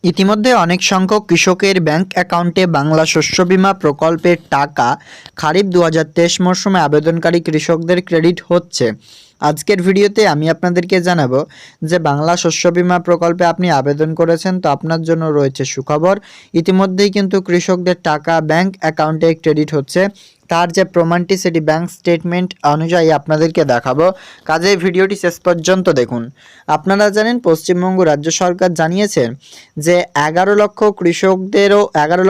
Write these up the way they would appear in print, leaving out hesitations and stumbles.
ইতিমধ্যে অনেক সংখ্যক কৃষকের ব্যাংক অ্যাকাউন্টে বাংলা শস্য বীমা প্রকল্পের টাকা খারিফ 2023 মরশুমে আবেদনকারী কৃষকদের ক্রেডিট হচ্ছে। আজকের ভিডিওতে আমি আপনাদেরকে জানাবো যে বাংলা শস্য বীমা প্রকল্পে আপনি আবেদন করেছেন, তো আপনার জন্য রয়েছে সুখবর। ইতিমধ্যেই কিন্তু কৃষকদের টাকা ব্যাংক অ্যাকাউন্টে ক্রেডিট হচ্ছে। তার যে প্রমাণটি সেটি ব্যাংক স্টেটমেন্ট অনুযায়ী আপনাদেরকে দেখাবো। কাজেই ভিডিওটি শেষ পর্যন্ত দেখুন। আপনারা জানেন পশ্চিমবঙ্গ রাজ্য সরকার জানিয়েছে যে 11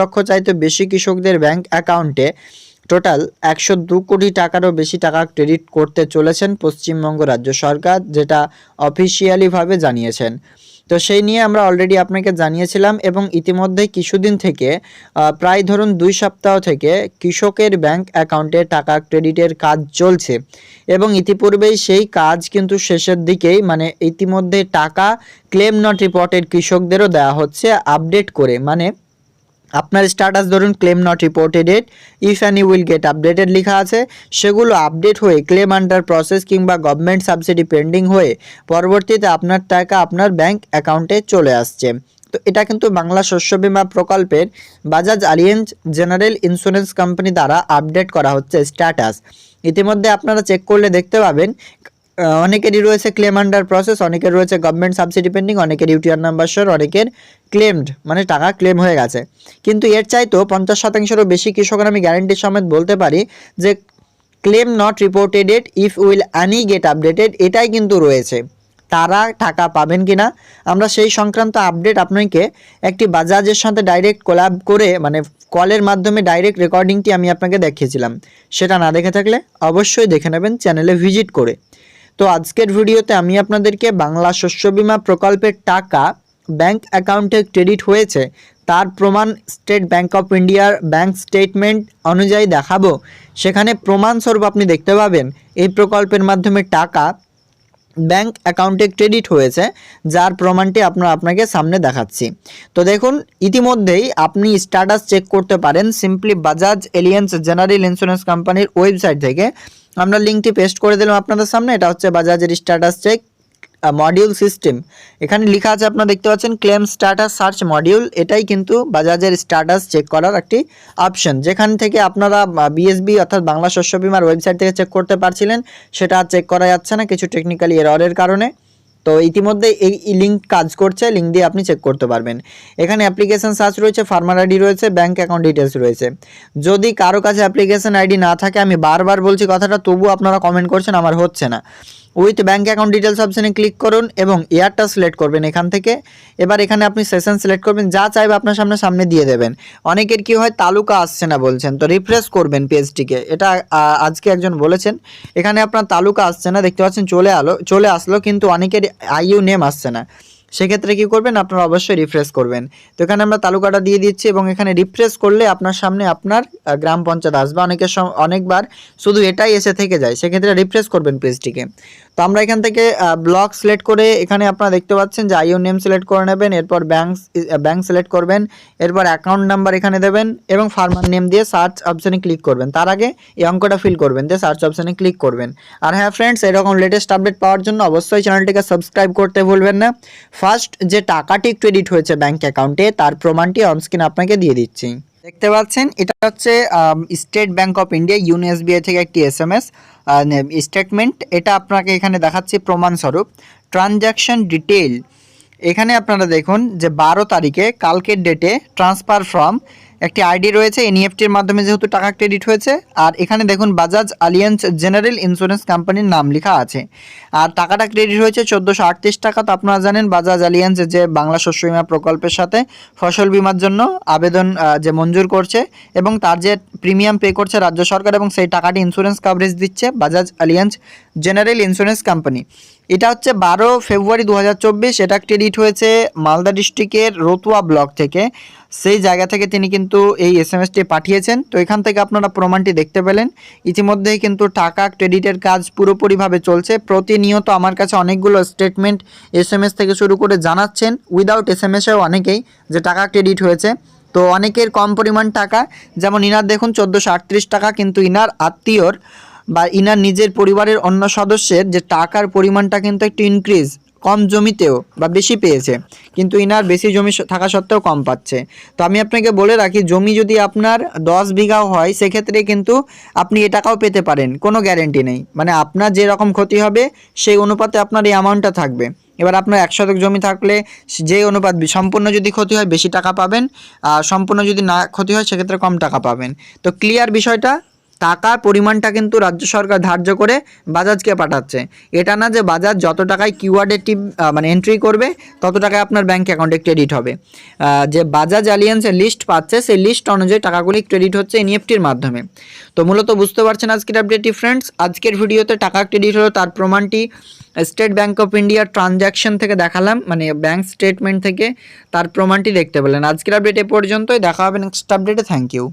লক্ষ চাইতে বেশি কৃষকদের ব্যাংক অ্যাকাউন্টে টোটাল 102 কোটি টাকারও বেশি টাকা ক্রেডিট করতে চলেছেন পশ্চিমবঙ্গ রাজ্য সরকার, যেটা অফিসিয়ালিভাবে জানিয়েছেন। তো সেই নিয়ে আমরা অলরেডি আপনাকে জানিয়েছিলাম এবং ইতিমধ্যে কিছুদিন থেকে প্রায় ধরুন 2 সপ্তাহ থেকে কৃষকের ব্যাংক অ্যাকাউন্টে টাকা ক্রেডিটের কাজ চলছে এবং ইতিপূর্বেই সেই কাজ কিন্তু শেষের দিকেই, মানে ইতিমধ্যে টাকা ক্লেম নট রিপোর্টেড কৃষকদেরও দেওয়া হচ্ছে আপডেট করে। মানে আপনার স্ট্যাটাস ধরুন claim not reported at if any will get updated লেখা আছে, সেগুলো আপডেট হয়ে ক্লেম আন্ডার প্রসেস কিংবা গভর্নমেন্ট সাবসিডি পেন্ডিং হয়ে পরবর্তীতে আপনার টাকা আপনার ব্যাংক অ্যাকাউন্টে চলে আসছে। তো এটা কিন্তু বাংলা শস্য বীমা প্রকল্পের Bajaj Allianz general insurance company দ্বারা আপডেট করা হচ্ছে স্ট্যাটাস। ইতিমধ্যে আপনারা চেক করলে দেখতে পাবেন অনেকেরই রয়েছে ক্লেম আন্ডার প্রসেস, অনেকের রয়েছে গভর্নমেন্ট সাবসিডি পেন্ডিং, অনেকের ইউটিআর নাম্বার সহ, অনেকের ক্লেমড মানে টাকা ক্লেম হয়ে গেছে। কিন্তু এর চাইতেও 50%-এরও বেশি কৃষকরা আমি গ্যারান্টি সমেত বলতে পারি যে claim not reported at if will any get updated এটাই কিন্তু রয়েছে। তারা টাকা পাবেন কিনা আমরা সেই সংক্রান্ত আপডেট আপনাকে একটি বাজাজের সাথে ডাইরেক্ট কোলাব করে, মানে কলের মাধ্যমে ডাইরেক্ট রেকর্ডিংটি আমি আপনাকে দেখিয়েছিলাম। সেটা না দেখে থাকলে অবশ্যই দেখে নেবেন চ্যানেলে ভিজিট করে। তো আজকের ভিডিওতে আমি আপনাদেরকে বাংলা শস্য বীমা প্রকল্পের টাকা ব্যাংক অ্যাকাউন্টে ক্রেডিট হয়েছে তার প্রমাণ স্টেট ব্যাংক অফ ইন্ডিয়ার ব্যাংক স্টেটমেন্ট অনুযায়ী দেখাবো। সেখানে প্রমাণস্বরূপ আপনি দেখতে পাবেন এই প্রকল্পের মাধ্যমে টাকা ব্যাংক অ্যাকাউন্টে ক্রেডিট হয়েছে, যার প্রমাণটি আপনাকে সামনে দেখাচ্ছি। তো দেখুন, ইতিমধ্যেই আপনি স্ট্যাটাস চেক করতে পারেন simply Bajaj aliens general insurance কোম্পানির ওয়েবসাইট থেকে। আমরা লিঙ্কটি পেস্ট করে দিলাম আপনাদের সামনে। এটা হচ্ছে বাজাজের স্ট্যাটাস চেক মডিউল সিস্টেম। এখানে লেখা আছে, আপনারা দেখতে পাচ্ছেন ক্লেম স্ট্যাটাস সার্চ মডিউল। এটাই কিন্তু বাজাজের স্ট্যাটাস চেক করার একটি অপশন, যেখান থেকে আপনারা বিএসবি অর্থাৎ বাংলা শস্য বীমার ওয়েবসাইট থেকে চেক করতে পারছিলেন, সেটা চেক করা যাচ্ছে না কিছু টেকনিক্যালি এররের কারণে। তো ইতিমধ্যে এই লিঙ্ক কাজ করছে, লিঙ্ক দিয়ে আপনি চেক করতে পারবেন। এখানে অ্যাপ্লিকেশন সার্চ রয়েছে, ফার্মার আইডি রয়েছে, ব্যাংক অ্যাকাউন্ট ডিটেলস রয়েছে। যদি কারো কাছে অ্যাপ্লিকেশন আইডি না থাকে, আমি বারবার বলছি কথাটা, তবু আপনারা কমেন্ট করছেন আমার হচ্ছে না, উইথ ব্যাংক অ্যাকাউন্ট ডিটেলস অপশানে ক্লিক করুন এবং ইয়ারটা সিলেক্ট করবেন এখান থেকে। এবার এখানে আপনি সেশন সিলেক্ট করবেন, যা চাইবে আপনার সামনে দিয়ে দেবেন। অনেকের কি হয় তালুকা আসছে না বলছেন, তো রিফ্রেশ করবেন পেজটিকে। এটা আজকে একজন বলেছেন এখানে আপনার তালুকা আসছে না, দেখতে পাচ্ছেন চলে আসলো, কিন্তু অনেকের আইইউ নেম আসছে না। সেক্ষেত্রে কী করবেন, আপনারা অবশ্যই রিফ্রেশ করবেন। তো এখানে আমরা তালুকাটা দিয়ে দিচ্ছি এবং এখানে রিফ্রেশ করলে আপনার সামনে আপনার গ্রাম পঞ্চায়েত আসবে। অনেকবার শুধু এটাই এসে থেকে যায়, সেক্ষেত্রে রিফ্রেশ করবেন পেজটিকে। তো আমরা এখান থেকে ব্লক সিলেক্ট করে এখানে আপনারা দেখতে পাচ্ছেন যে আইইউ নেম সিলেক্ট করে নেবেন, এরপর ব্যাংক সিলেক্ট করবেন, এরপর অ্যাকাউন্ট নাম্বার এখানে দেবেন এবং ফার্মার নেম দিয়ে সার্চ অপশানে ক্লিক করবেন। তার আগে এই অঙ্কটা ফিল করবেন, দিয়ে সার্চ অপশানে ক্লিক করবেন। আর হ্যাঁ ফ্রেন্ডস, এরকম লেটেস্ট আপডেট পাওয়ার জন্য অবশ্যই চ্যানেলটিকে সাবস্ক্রাইব করতে ভুলবেন না। ফার্স্ট যে টাকাটি ক্রেডিট হয়েছে ব্যাংক অ্যাকাউন্টে তার প্রমাণটি অনস্ক্রিন আপনাকে দিয়ে দিচ্ছি। দেখতে পাচ্ছেন এটা হচ্ছে State Bank of India YONO SBI থেকে একটি এসএমএস স্টেটমেন্ট। এটা আপনাকে এখানে দেখাচ্ছি প্রমাণস্বরূপ। ট্রানজ্যাকশন ডিটেইল এখানে আপনারা দেখুন যে 12 তারিখে কালকের ডেটে ট্রান্সফার ফ্রম একটি আইডি রয়েছে, এনইএফটির মাধ্যমে যেহেতু টাকা ক্রেডিট হয়েছে। আর এখানে দেখুন বাজাজ আলিয়াঞ্জ জেনারেল ইন্স্যুরেন্স কোম্পানির নাম লেখা আছে। আর টাকাটা ক্রেডিট হয়েছে 1438 টাকা। তো আপনারা জানেন বাজাজ আলিয়াঞ্জ যে বাংলা শস্য বীমা প্রকল্পের সাথে ফসল বীমার জন্য আবেদন যে মঞ্জুর করছে এবং তার যে প্রিমিয়াম পে করছে রাজ্য সরকার, এবং সেই টাকাটি ইন্স্যুরেন্স কভারেজ দিচ্ছে Bajaj Allianz general insurance company. এটা হচ্ছে 12 ফেব্রুয়ারি 2024। এটা ক্রেডিট হয়েছে মালদা ডিস্ট্রিক্টের রতুয়া ব্লক থেকে। সেই জায়গা থেকে তিনি কিন্তু এই এসএমএসটি পাঠিয়েছেন। তো এখান থেকে আপনারা প্রমাণটি দেখতে পেলেন। ইতিমধ্যেই কিন্তু টাকা ক্রেডিটের কাজ পুরোপুরিভাবে চলছে। প্রতিনিয়ত আমার কাছে অনেকগুলো স্টেটমেন্ট এসএমএস থেকে শুরু করে জানাচ্ছেন উইদাউট এসএমএসেও অনেকেই যে টাকা ক্রেডিট হয়েছে। তো অনেকের কম পরিমাণ টাকা, যেমন ইনার দেখুন 1438 টাকা, কিন্তু ইনার আত্মীয়র বা ইনার নিজের পরিবারের অন্য সদস্যের যে টাকার পরিমাণটা কিন্তু একটু ইনক্রিজ কম জমিতেও বা বেশি পেয়েছে, কিন্তু ইনার বেশি জমি থাকা সত্ত্বেও কম পাচ্ছে। তো আমি আপনাকে বলে রাখি, জমি যদি আপনার 10 বিঘাও হয় সেক্ষেত্রে কিন্তু আপনি এ টাকাও পেতে পারেন, কোনো গ্যারেন্টি নেই। মানে আপনার যে রকম ক্ষতি হবে সেই অনুপাতে আপনার এই অ্যামাউন্টটা থাকবে। এবার আপনার 1 শতক জমি থাকলে যে অনুপাত সম্পূর্ণ যদি ক্ষতি হয় বেশি টাকা পাবেন, আর সম্পূর্ণ যদি না ক্ষতি হয় সেক্ষেত্রে কম টাকা পাবেন। তো ক্লিয়ার বিষয়টা? টাকার পরিমাণটা কিন্তু রাজ্য সরকার ধার্য করে বাজাজকে পাঠাচ্ছে। এটা না যে বাজাজ যত টাকায় কিওয়ার্ডে মানে এন্ট্রি করবে তত টাকায় আপনার ব্যাঙ্ক অ্যাকাউন্টে ক্রেডিট হবে। যে বাজাজ অ্যালিয়েন্সের লিস্ট পাচ্ছে সেই লিস্ট অনুযায়ী টাকাগুলি ক্রেডিট হচ্ছে এনইএফটির মাধ্যমে। তো মূলত বুঝতে পারছেন আজকের আপডেটটি ফ্রেন্ডস। আজকের ভিডিওতে টাকা ক্রেডিট হলো তার প্রমাণটি স্টেট ব্যাঙ্ক অফ ইন্ডিয়ার ট্রানজ্যাকশন থেকে দেখালাম, মানে ব্যাঙ্ক স্টেটমেন্ট থেকে তার প্রমাণটি দেখতে পেলেন। আজকের আপডেট এ পর্যন্তই, দেখা হবে নেক্সট আপডেটে। Thank you.